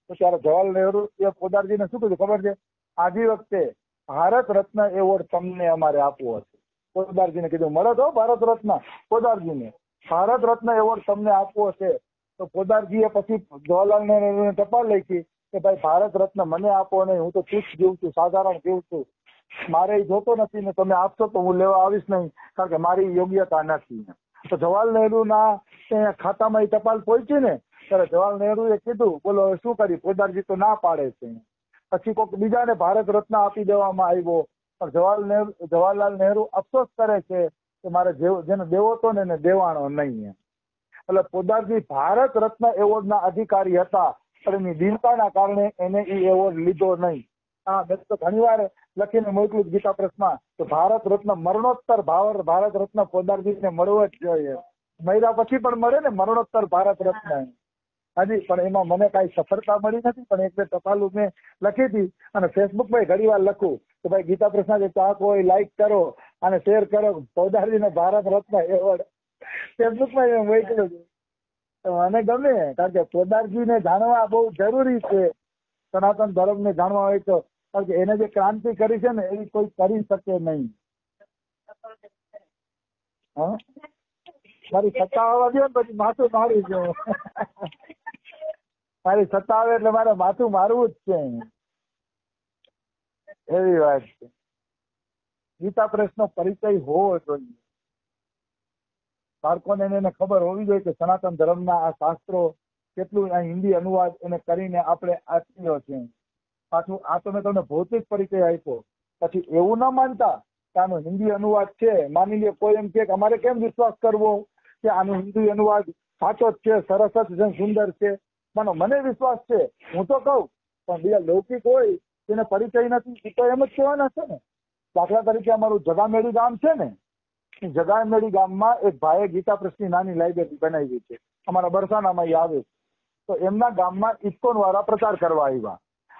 તો ત્યારે જવાહરલાલ નહેરુ એ પોદારજીને શું કીધું ખબર છે? આજે વખતે ભારત રત્ન એવોર્ડ તમને અમારે આપવો હશે. પોદારજીને કીધું, મળે તો ભારત રત્ન પોદારજીને, ભારત રત્ન એવોર્ડ તમને આપવો છે. તો પોદારજીએ પછી જવાહરલાલ નહેરુને ટપાલ લખી કે ભાઈ ભારત રત્ન મને આપો નહીં, હું તો તુચ્છ જીવ છું, સાધારણ જીવ છું, મારે જોતો નથી ને તમે આપશો તો હું લેવા આવીશ નહીં, કારણ કે મારી યોગ્યતા નથી. તો જવાહરલાલ નહેરુના ખાતામાં એ ટપાલ પહોંચી ને ત્યારે જવાહરલાલ નહેરુએ કીધું, બોલો હવે શું કરી? પોદારજી તો ના પાડે છે. પછી કોઈક બીજાને ભારત રત્ન આપી દેવામાં આવ્યો. પણ જવાહરલાલ નહેરુ અફસોસ કરે છે કે મારે જેને દેવો તો ને એને દેવાણો નહીં. એટલે પોદારજી ભારત રત્ન એવોર્ડના અધિકારી હતા, પણ એની દીનતાના કારણે એને એ એવોર્ડ લીધો નહીં. હા, મેં તો ઘણી વાર લખીને મોકલું ગીતા પ્રેસમાં કે ભારત રત્ન મરણોત્તર ભારત રત્ન પોદારજીને મળવો જ જોઈએ. મર્યા પછી પણ મળે ને મરણોત્તર ભારત રત્ન. હાજી, પણ એમાં મને કાંઈ સફળતા મળી નથી. પણ એક બે ટપાલું મેં લખી હતી અને ફેસબુકમાં ઘણી વાર લખું કે ભાઈ ગીતા પ્રેસના જે ચાહક હોય લાઈક કરો અને શેર કરો, પોદારજીને ભારત રત્ન એવોર્ડ ફેસબુકમાં મેં મોકલ્યું છે. મને ગમે, કારણ કે પોદારજીને જાણવા બહુ જરૂરી છે. સનાતન ધર્મને જાણવા હોય તો, કારણ કે એને જે ક્રાંતિ કરી છે ને એવી કોઈ કરી શકે નહીં. હા, મારી સત્તા આવવા દો ને પછી માથું મારી દો. મારી સત્તા આવે એટલે મારે માથું મારવું જ છે, એવી વાત છે. ગીતા પ્રેસનો પરિચય હોવો જોઈએ. બાળકોને એને ખબર હોવી જોઈએ કે સનાતન ધર્મના આ શાસ્ત્રો કેટલું હિન્દી અનુવાદ એને કરીને આપણે આપ્યો છે. પાછું આ તો મેં તમને ભૌતિક પરિચય આપ્યો. પછી એવું ના માનતા કે આનો હિન્દી અનુવાદ છે. માની લે કોઈ એમ કે અમારે કેમ વિશ્વાસ કરવો કે આનો હિન્દી અનુવાદ સાચો જ છે, સરસ જ છે, સુંદર છે. મને વિશ્વાસ છે, હું તો કહું. પણ બીજા લૌકિક હોય તેને પરિચય નથી, એ તો એમ જ કહેવાના છે ને. દાખલા તરીકે અમારું જગામેડી ગામ છે ને, જગામેડી ગામમાં એક ભાઈએ ગીતા પ્રેસની નાની લાઇબ્રેરી બનાવી છે. અમારા બરસાનામાં આવે છે. તો એમના ગામમાં ઇસ્કોન વાળા પ્રચાર કરવા આવ્યા.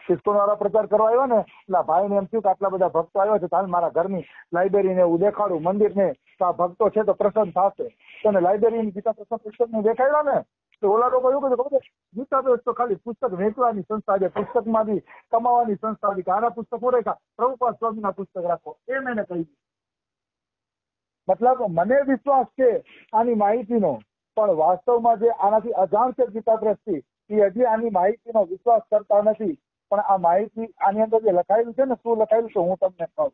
ઇસ્કોન વાળા પ્રચાર કરવા આવ્યા ને એટલે ભાઈને એમ થયું કે આટલા બધા ભક્તો આવ્યા છે, તો મારા ઘરની લાઇબ્રેરીને એવું દેખાડું, મંદિરને, તો આ ભક્તો છે તો પ્રસન્ન થશે. તો લાઇબ્રેરીની ગીતા પ્રેસના પુસ્તકને દેખાડ્યા ને તો ઓલા લોકો એવું કીધું, ગીતા પ્રેસ તો ખાલી પુસ્તક વેચવાની સંસ્થા છે, પુસ્તકમાંથી કમાવાની સંસ્થા છે. આના પુસ્તકો રેખા પ્રભુપાદ સ્વામીના પુસ્તક રાખો, એમ એને કહી. મતલબ મને વિશ્વાસ છે આની માહિતીનો, પણ વાસ્તવમાં જે આનાથી અજાણ છે ગીતા પ્રેસથી એ હજી આની માહિતીનો વિશ્વાસ કરતા નથી. પણ આ માહિતી આની અંદર જે લખાયેલું છે ને, શું લખાયેલું છે હું તમને કહું.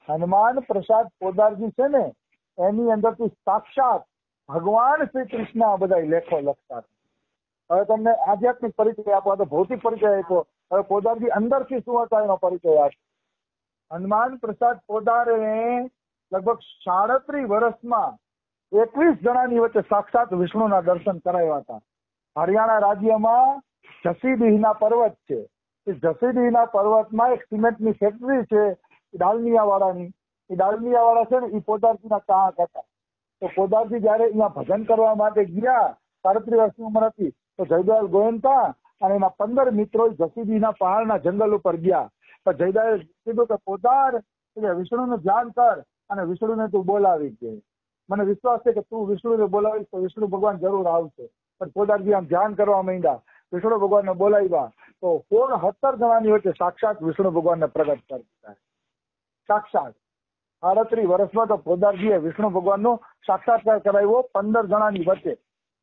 હનુમાન પ્રસાદ પોદારજી છે ને એની અંદરથી સાક્ષાત ભગવાન શ્રી કૃષ્ણ આ બધા લેખો લખતા. હવે તમને આધ્યાત્મિક પરિચય આપો, તો ભૌતિક પરિચય આપ્યો. હવે પોદારજી અંદરથી શું હતા એનો પરિચય આપો. હનુમાન પ્રસાદ પોદારે લગભગ 37 વર્ષમાં 21 જણાની વચ્ચે સાક્ષાત વિષ્ણુના દર્શન કરાવ્યા હતા. હરિયાણા રાજ્યમાં જસીડીહના પર્વત છે. એ જસીડીહના પર્વતમાં એક સિમેન્ટની ફેક્ટરી છે ડાલમિયા વાળાની. એ ડાલમિયા વાળા છે ને એ પોદારજીના ચાહક હતા. તો પોદારજી જયારે અહીંયા ભજન કરવા માટે ગયા, 37 વર્ષની ઉંમર હતી, તો જયદયાલ ગોયનકા અને એના 15 મિત્રો જસીડીહના પહાડના જંગલ ઉપર ગયા. તો જયદયાલે કીધું કે પોદાર વિષ્ણુનું ધ્યાન કર અને વિષ્ણુને તું બોલાવી દે. મને વિશ્વાસ છે કે તું વિષ્ણુને બોલાવીશ તો વિષ્ણુ ભગવાન જરૂર આવશે. પણ પોદારજી આમ ધ્યાન કરવા માંડ્યા, વિષ્ણુ ભગવાનને બોલાવ્યા તો 16 જણાની વચ્ચે સાક્ષાત વિષ્ણુ ભગવાનને પ્રગટ કરતા. સાક્ષાત 38 વર્ષમાં તો પોદારજીએ વિષ્ણુ ભગવાનનો સાક્ષાત્કાર કરાવ્યો 15 જણાની વચ્ચે.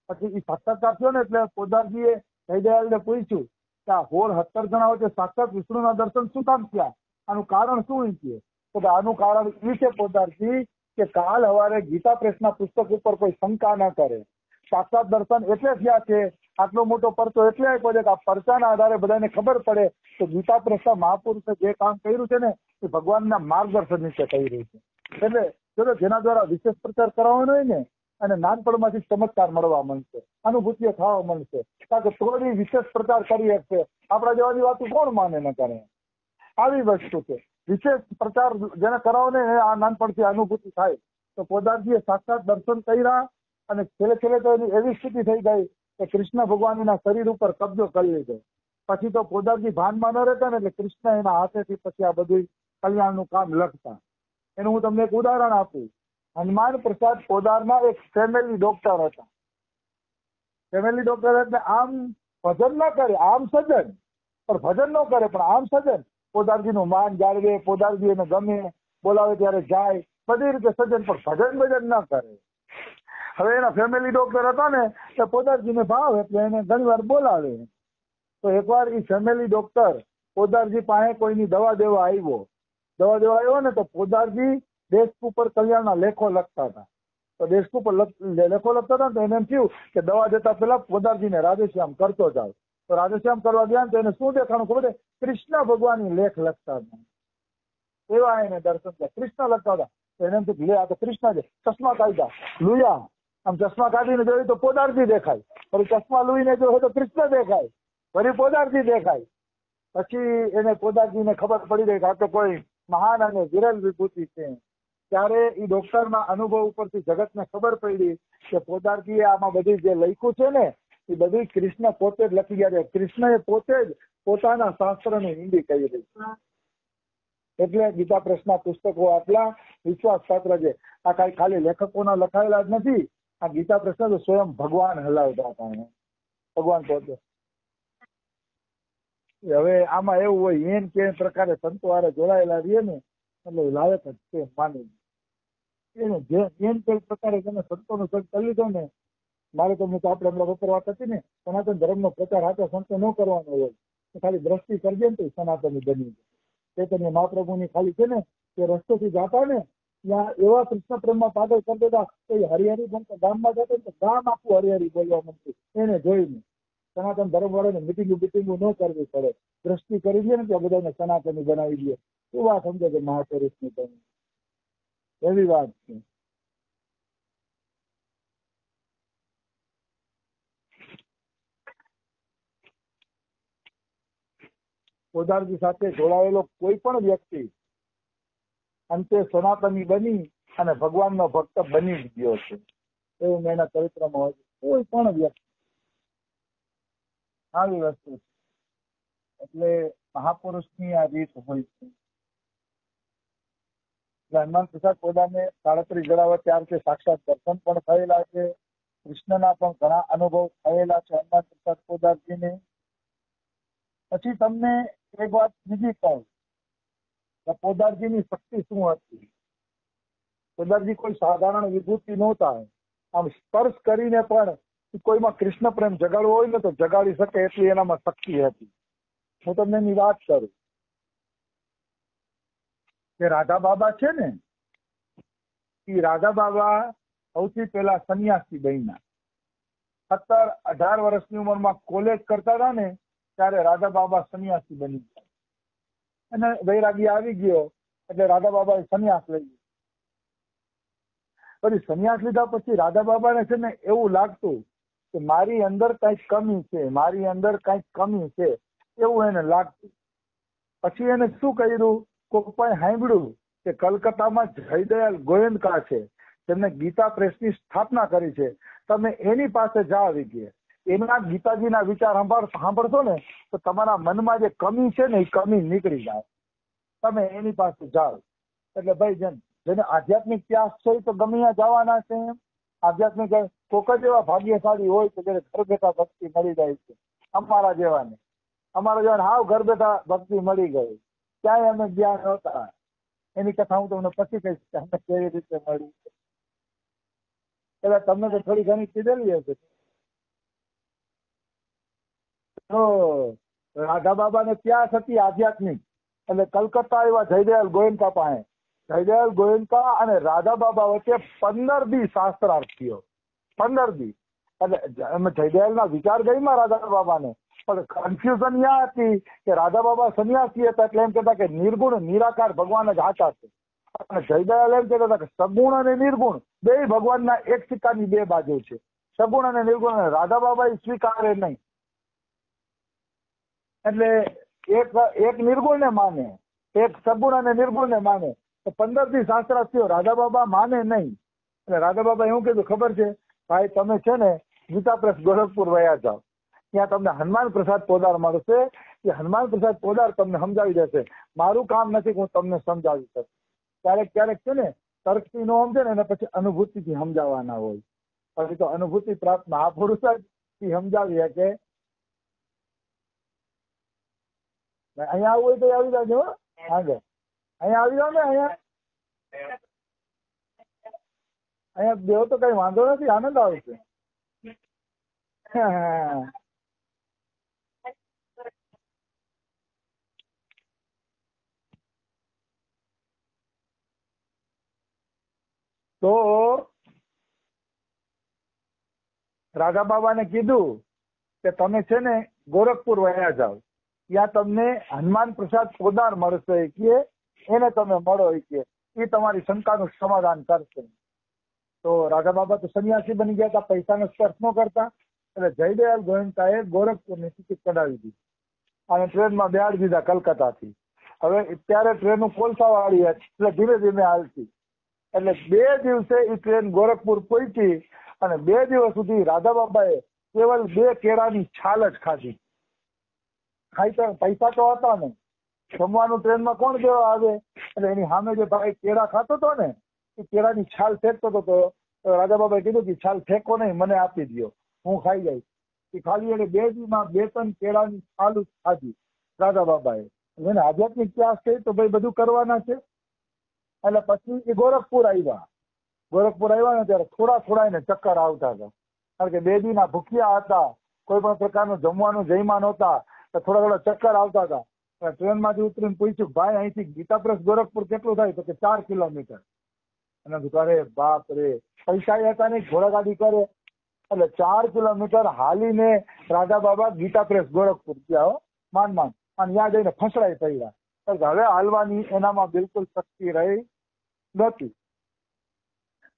પછી એ સાક્ષાત્કાર થયો ને એટલે પોદારજીએ જયદયાલને પૂછ્યું કે આ 16 જણા વચ્ચે સાક્ષાત વિષ્ણુના દર્શન શું કામ થયા, આનું કારણ શું છે? તો આનું કારણ એ છે પોદારજી કે કાલ સવારે ગીતા પ્રેસના પુસ્તક ઉપર કોઈ શંકા ન કરે. સાક્ષાત દર્શન એટલે થયા છે. આટલો મોટો પરચો એટલે આપ્યો છે કે આ પરચાના આધારે બધાને ખબર પડે કે ગીતા પ્રેસના મહાપુરુષે જે કામ કર્યું છે ને એ ભગવાનના માર્ગદર્શન નીચે કર્યું છે. એટલે જો જેના દ્વારા વિશેષ પ્રચાર કરવાનો હોય ને અને નાનપણમાંથી ચમત્કાર મળવા મળશે, અનુભૂતિઓ થવા મળશે. કારણ કે થોડી વિશેષ પ્રચાર કરી શકશે. આપણા જેવાની વાતો કોણ માને ન કરે? આવી વસ્તુ છે. વિશેષ પ્રચાર જેને કરાવો ને આ નાનપણથી અનુભૂતિ થાય. તો પોદારજીએ સાક્ષાત દર્શન કર્યા અને છેલ્લે તો એની એવી સ્થિતિ થઈ ગઈ કે કૃષ્ણ ભગવાનના શરીર ઉપર કબજો કરી લીધો. પછી તો પોદારજી ભાનમાં ન રહેતા ને એટલે કૃષ્ણ એના હાથેથી પછી આ બધું કલ્યાણનું કામ લખતા. એનું હું તમને એક ઉદાહરણ આપું. હનુમાન પ્રસાદ પોદારના એક ફેમિલી ડોક્ટર હતા. ફેમિલી ડોક્ટર એટલે આમ ભજન ન કરે આમ સજ્જન, પણ ભજન ન કરે પણ આમ સજ્જન, પોદારજીનું માન જાળવે, પોદારજી એને ગમે, બોલાવે ત્યારે જાય, બધી રીતે સજ્જન, પણ ભજન ન કરે. હવે એના ફેમિલી ડોક્ટર હતા ને તો પોદારજીને ભાવ એટલે એને ઘણી વાર બોલાવે. તો એકવાર એ ફેમિલી ડોક્ટર પોદારજી પાસે કોઈની દવા દેવા આવ્યો ને તો પોદારજી દેશક ઉપર કલ્યાણના લેખો લખતા હતા. તો દેશક ઉપર લેખો લખતા હતા તો એને એમ થયું કે દવા દેતા પેલા પોદારજીને રાધેશ્યામ કરતો જાવ. તો રાધેશ્યામ કરવા ગયા તો એને શું દેખાણું ખબર છે? કૃષ્ણ ભગવાનની લેખ લખતા હતા. એવા એને દર્શન થયા, કૃષ્ણ લખતા હતા. તો એને એમ થયું લે આ તો કૃષ્ણ છે. ચશ્મા કાઢ્યા, લુયા, આમ ચશ્મા કાઢીને જોયું તો પોદારજી દેખાય, ફરી ચશ્મા લુઈને જોયું તો કૃષ્ણ દેખાય, ફરી પોદારજી દેખાય. પછી એને પોદારજીને ખબર પડી ગઈ કે આ તો કોઈ મહાન અને વિરલ વિભૂતિ છે. ત્યારે એ ડોક્ટરના અનુભવ ઉપરથી જગતને ખબર પડી કે પોદારજીએ આમાં બધી જે લખ્યું છે ને એ બધી કૃષ્ણ પોતે જ લખી ગયા છે. કૃષ્ણએ પોતે જ પોતાના શાસ્ત્રની હિન્દી કહી રહી. એટલે ગીતા પ્રેસના પુસ્તકો આટલા વિશ્વાસપાત્ર છે. આ કઈ ખાલી લેખકોના લખાયેલા જ નથી. આ ગીતા પ્રેસના તો સ્વયં ભગવાન હલાવતા હતા, ભગવાન પોતે. હવે આમાં એવું હોય એમ કે પ્રકારે સંતો હારે જોડાયેલા રહીએ ને એટલે લાયક જ છે માની. એને જે એમ કઈ પ્રકારે તમે સંતોનો સંગ કરી લીધો ને, મારે તમને તો આપણે હમણાં બપોર વાત હતી ને, સનાતન ધર્મનો પ્રચાર હાથે સંતો ન કરવાનો હોય, ખાલી દ્રષ્ટિ કરજે ને તો સનાતની બની જાય. ચૈતન્ય મહાપ્રભુની ખાલી છે ને એ રસ્તેથી જાતા ને ત્યાં એવા કૃષ્ણ પ્રેમમાં પાગલ કરી દેતા કે હરિહરી બનતા ગામમાં જતા તો ગામ આખું હરિહરી બોલવા માંડતું એને જોઈને. સનાતન ધર્મ વાળાને મિટિંગો ન કરવી પડે, દ્રષ્ટિ કરી દે ને ત્યાં બધાને સનાતની બનાવી દે. શું વાત સમજો કે મહાપુરુષની તમે, એવી વાત છે. પોદારજી સાથે જોડાયેલો કોઈ પણ વ્યક્તિ અંતે સનાતની બની અને ભગવાનનો ભક્ત બની જ ગયો છે, એવું મેં એના ચરિત્રમાં હોય. કોઈ પણ વ્યક્તિ આવી વસ્તુ છે. એટલે મહાપુરુષની આ રીત હોય છે. હનુમાન પ્રસાદ પોદારને 37 જણાવે ત્યારથી સાક્ષાત દર્શન પણ થયેલા છે. કૃષ્ણના પણ ઘણા અનુભવ થયેલા છે હનુમાન પ્રસાદ પોદારજીને. પછી તમને એક વાત બીજી કહું કે પોદારજીની શક્તિ શું હતી. પોદારજી કોઈ સાધારણ વિભૂતિ નહોતા. આમ સ્પર્શ કરીને પણ કોઈમાં કૃષ્ણ પ્રેમ જગાડવો હોય ને તો જગાડી શકે એટલી એનામાં શક્તિ હતી. હું તમને એની વાત કરું કે રાધા બાબા છે ને, એ રાધા બાબા સૌથી પહેલા સંન્યાસી બન્યા. 17-18 વર્ષની ઉંમરમાં કોલેજ કરતા હતા ને ત્યારે રાધા બાબા સંન્યાસી બની ગયા. અને વૈરાગી આવી ગયો એટલે રાધા બાબાએ સંન્યાસ લઈ લીધો. પછી સંન્યાસ લીધા પછી રાધા બાબાને છે ને એવું લાગતું કે મારી અંદર કઈક કમી છે, મારી અંદર કઈક કમી છે એવું એને લાગતું. પછી એને શું કર્યું, કોઈ સાંભળ્યું કે કલકત્તામાં જયદયાલ ગોયંકા છે, તેમને ગીતા પ્રેસની સ્થાપના કરી છે, તમે એની પાસે જાઓ. કે એના ગીતાજીના વિચાર સાંભળશો ને તો તમારા મનમાં જે કમી છે ને એ કમી નીકળી જાય. તમે એની પાસે જાઓ. એટલે ભાઈ જેને આધ્યાત્મિક પ્યાસ છે તો ગમે ત્યાં જવાના છે. આધ્યાત્મિક કોક જ એવા ભાગ્યશાળી હોય કે જેને ઘર બેઠા ભક્તિ મળી જાય છે. અમારા જેવાને હાવ ઘર બેઠા ભક્તિ મળી ગઈ. ક્યાંય અમે ગયા નહોતા. એની કથા હું તમને પછી કહીશ કે અમે કેવી રીતે મળી. એટલે તમને તો થોડી ઘણી કીધેલી હશે. તો રાધા બાબાને પ્યાસ હતી આધ્યાત્મિક એટલે કલકત્તા આવ્યા જયદયાલ ગોયંકા પાસે. જયદયાલ ગોયંકા અને રાધા બાબા વચ્ચે 15 દી શાસ્ત્રાર્થ થયો. 15 દી. એટલે એમ જયદયાલના વિચાર ગઈમાં રાધા બાબાને, પણ કન્ફ્યુઝન યા હતી કે રાધા બાબા સંન્યાસી હતા એટલે એમ કહેતા કે નિર્ગુણ નિરાકાર ભગવાન જ સાચા છે. અને જયદયાલ એમ કહેતા હતા કે સગુણ અને નિર્ગુણ બે ભગવાનના એક સિક્કાની બે બાજુ છે. સગુણ અને નિર્ગુણ રાધા બાબા એ સ્વીકારે નહીં. એટલે એક નિર્ગુણ ને માને, એક સગુણ અને નિર્ગુણ ને માને. તો 15 દી શાસ્ત્રાર્થ થયો. રાધા બાબા માને નહીં. એટલે રાધા બાબા એવું કીધું, ખબર છે ભાઈ તમે છે ને ગીતા પ્રેસ ગોરખપુર વયા જાઓ, ત્યાં તમને હનુમાન પ્રસાદ પોદાર મળશે. એ હનુમાન પ્રસાદ પોદાર તમને સમજાવી દેશે. મારું કામ નથી કે હું તમને સમજાવી શકું. ક્યારેક છે ને તર્કથી ન સમજે ને એને પછી અનુભૂતિથી સમજાવવાના હોય. પછી તો અનુભૂતિ પ્રાપ્ત મહાપુરુષ જ સમજાવી શકે અહીંયા આવવું હોય તો આવી જાજો આગળ. અહીંયા આવી જાવ ને, અહીંયા બેહો તો કઈ વાંધો નથી, આનંદ આવશે. તો રાધા બાબાને કીધું કે તમે છે ને ગોરખપુર વયા જાઓ, ત્યાં તમને હનુમાન પ્રસાદ પોદાર મળશે કે એને તમે મળો કે એ તમારી શંકાનું સમાધાન કરશે. તો રાધા બાબા તો સંન્યાસી બની ગયા હતા, પૈસાનો સ્પર્શ ન કરતા. એટલે જયદયાલ ગોયંકાએ ગોરખપુરની ટિકિટ કઢાવી દીધી અને ટ્રેનમાં બેહાડી દીધા કલકત્તાથી. હવે ત્યારે ટ્રેનો કોલસાવાળી હતી એટલે ધીમે ધીમે હાલતી. એટલે 2 દિવસે એ ટ્રેન ગોરખપુર પહોંચી અને 2 દિવસ સુધી રાધા બાબાએ કેવલ 2 કેળાની છાલ જ ખાધી. ખાઈ તો પૈસા તો હતા ને, જમવાનું ટ્રેનમાં કોણ દેવા આવે? એટલે એની સામે જે ભાઈ કેળા ખાતો હતો ને એ કેળાની છાલ ફેંકતો હતો. તો રાધા બાબાએ કીધું કે છાલ ફેંકો નહીં, મને આપી દો, હું ખાઈ જઈશ. એ ખાલી એને 2 દીમાં 2-3 કેળાની છાલ જ ખાધી રાધા બાબાએ. એને આધ્યાત્મિક ત્યાગ છે તો ભાઈ બધું કરવાના છે. એટલે પછી એ ગોરખપુર આવ્યા. ગોરખપુર આવ્યા ને ત્યારે થોડા એને ચક્કર આવતા હતા, કારણ કે 2 દીના ભૂખ્યા હતા, કોઈ પણ પ્રકારનું જમવાનું જમ્યા નહોતા, તો થોડા ચક્કર આવતા હતા. ટ્રેનમાંથી ઉતરીને પૂછ્યું, ભાઈ અહીંથી ગીતાપ્રેસ ગોરખપુર કેટલું થાય? તો કે 4 કિલોમીટર. અને અરે બાપ રે, પૈસા હતા નહીં, ઘોડાગાડી કરે. એટલે 4 કિલોમીટર હાલીને રાધા બાબા ગીતાપ્રેસ ગોરખપુર ગયા માંડ. અને ત્યાં જઈને ફસડાઈ પડ્યા. હવે હાલવાની એનામાં બિલકુલ શક્તિ રહી નહોતી.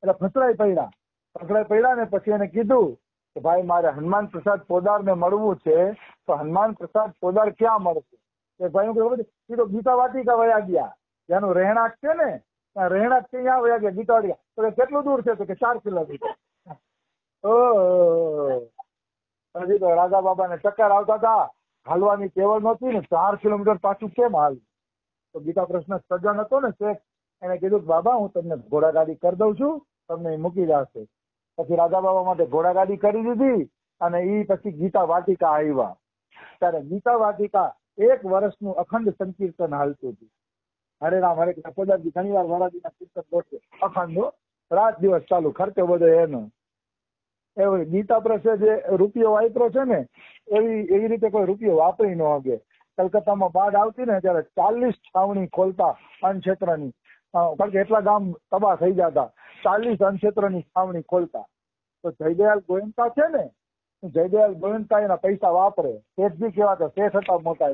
એટલે ફસડાઈ પડ્યા ને પછી એને કીધું કે ભાઈ મારે હનુમાન પ્રસાદ પોદાર ને મળવું છે, તો હનુમાન પ્રસાદ પોદાર ક્યાં મળશે? એ ભાઈ કીધું ગીતા વાટિકા વયા ગયા, જેનું રહેણાંક છે ને રહેણાંક છે ત્યાં વયા ગયા ગીતા વાટિકા. તો કેટલું દૂર છે? તો કે 4 કિલોમીટર. પછી તો રાધા બાબાને ચક્કર આવતા હતા, હાલવાની ટેવલ નહોતી ને, 4 કિલોમીટર પાછું કેમ હાલ? તો ગીતા પ્રશ્ન સજ્જન હતો ને શેખ, એને કીધું કે બાબા હું તમને ઘોડાગાડી કરી દઉં છું, તમને મૂકી જશે. પછી રાધા બાબા માટે ઘોડાગાડી કરી દીધી અને એ પછી ગીતા વાટિકા આવ્યા. ત્યારે ગીતા વાટિકા 1 વર્ષનું અખંડ સંકીર્તન હાલતું હતું. હરે રામ હરે કૃષ્ણ પોદારજી ઘણી વાર વરાજીના કીર્તન બોલશે, અખંડ રાત દિવસ ચાલુ, ખર્ચો બધો એનો. એવું ગીતા પ્રસે જે રૂપિયો વાપરો છે ને એવી રીતે કોઈ રૂપિયો વાપરી ન શકે. કલકત્તામાં બાઢ આવતી ને ત્યારે 40 છાવણી ખોલતા અન્નક્ષેત્રની, કારણ કે એટલા ગામ તબાહ થઈ જતા. 40 અન્નક્ષેત્રની છાવણી ખોલતા. તો જયદયાલ ગોયંકા છે ને, જયદયાલ ગોયંકા એના પૈસા વાપરે. શેઠજી કહેવાતા, શેઠ હતા મોટા.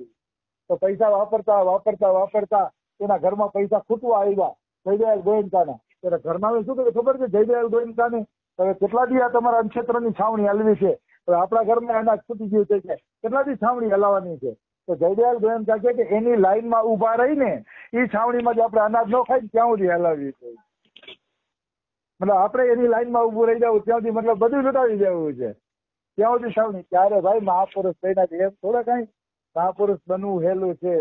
તો પૈસા વાપરતા એના ઘરમાં પૈસા ખૂટવા આવ્યા જયદયાલ ગોયંકાના. ત્યારે ઘરમાં શું કર્યું ખબર છે જયદયાલ ગોયંકાને? હવે કેટલા દી આ તમારા અન્નક્ષેત્રની છાવણી હલવી છે, હવે આપણા ઘરમાં અનાજ ખૂટી ગયું છે, કેટલા દી છાવણી હલાવવાની છે? તો જયદયાલ ગોયંકા કહે કે એની લાઈનમાં ઉભા રહીને એ છાવણીમાં જો આપણે અનાજ ન ખાઈ ત્યાં સુધી હલાવવી છે. મતલબ આપણે એની લાઈનમાં ઉભું રહી જવું, ત્યાં સુધી મતલબ બધું લૂંટાવી દેવું છે, ત્યાં સુધી છાવણી. ત્યારે ભાઈ મહાપુરુષ થઈને એમ થોડા કઈ મહાપુરુષ બનવું હેલું છે,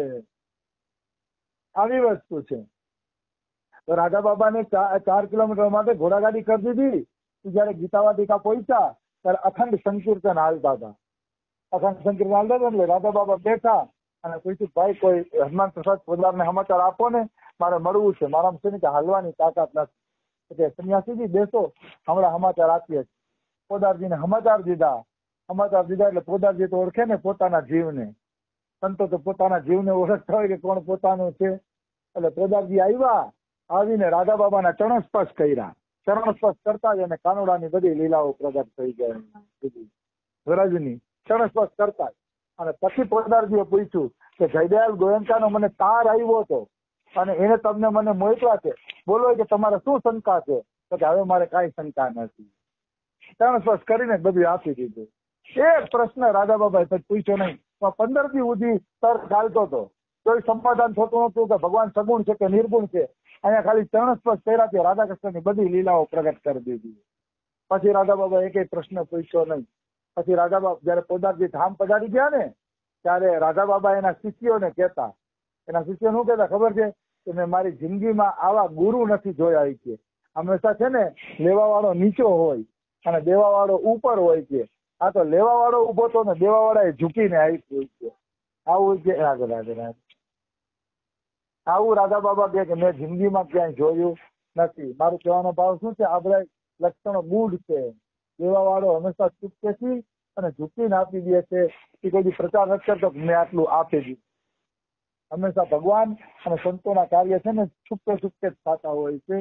આવી વસ્તુ છે. તો રાધા બાબાને 4 કિલોમીટર માટે ઘોડાગાડી કરી દીધી. જયારે ગીતા વાટિકા પહોંચ્યા ત્યારે અખંડ સંકીર્તન હાલતા હતા. એટલે રાધા બાબા બેઠા અને પૂછ્યું, ભાઈ કોઈ હનુમાન પ્રસાદ પોદારને સમાચાર આપો ને, મારે મળવું છે, મારામાં છે ને કે હાલવાની તાકાત નથી. એટલે સંન્યાસીજી બેસો, હમણાં સમાચાર આપીએ. પોદારજીને સમાચાર દીધા એટલે પોદારજી તો ઓળખે ને પોતાના જીવને. સંતો તો પોતાના જીવને ઓળખતા હોય કે કોણ પોતાનું છે. એટલે પોદારજી આવીને રાધા બાબાના ચરણ સ્પર્શ કર્યા. ચરણ સ્પર્શ કરતા જ એને કાનુડાની બધી લીલાઓ પ્રગટ થઈ જાય. વ્રજની ચરણ સ્પર્શ કરતા જ. અને પછી પોદારજીએ પૂછ્યું કે જયદયાલ ગોયંકાનો મને તાર આવ્યો હતો અને એને તમને મને મોકલા છે, બોલો કે તમારે શું શંકા છે? તો કે હવે મારે કાંઈ શંકા નથી. ચરણ સ્પર્શ કરીને બધું આપી દીધું. એક પ્રશ્ન રાધા બાબાએ પૂછ્યો નહીં, 15 દી સુધી તર્ક ચાલતો હતો, કોઈ સમાધાન થતું નતું કે ભગવાન સગુણ છે કે નિર્ગુણ છે. અહીંયા ખાલી ચરણ સ્પર્શ કર્યાથી રાધા કૃષ્ણની બધી લીલાઓ પ્રગટ કરી દીધી. પછી રાધા બાબા એક પ્રશ્ન પૂછ્યો નહીં. પછી રાધા બાબા જયારે પોદારજી ધામ પધારી ગયા ને ત્યારે રાધા બાબા એના શિષ્યોને કહેતા, શું કહેતા ખબર છે કે મેં મારી જિંદગીમાં આવા ગુરુ નથી જોયા છે. હંમેશા છે ને લેવાવાળો નીચો હોય અને દેવાવાળો ઉપર હોય છે. આ તો લેવાવાળો ઉભો હતો ને દેવાવાળાએ ઝૂકીને આપ્યું છે. આવું કે રાધે રાધે રાધે આવું રાધા બાબા કહે કે મેં જિંદગીમાં ક્યાંય જોયું નથી. મારું કહેવાનો ભાવ શું છે, આ બધા લક્ષણો ગુડ છે. દેવા વાળો હંમેશા ચૂપકેથી અને ઝૂકીને આપી દે છે. એ કોઈ પ્રચાર નથી કરતો મેં આટલું આપી દીધું. હંમેશા ભગવાન અને સંતોના કાર્ય છે ને છુપકે છુપકે જ થતા હોય છે.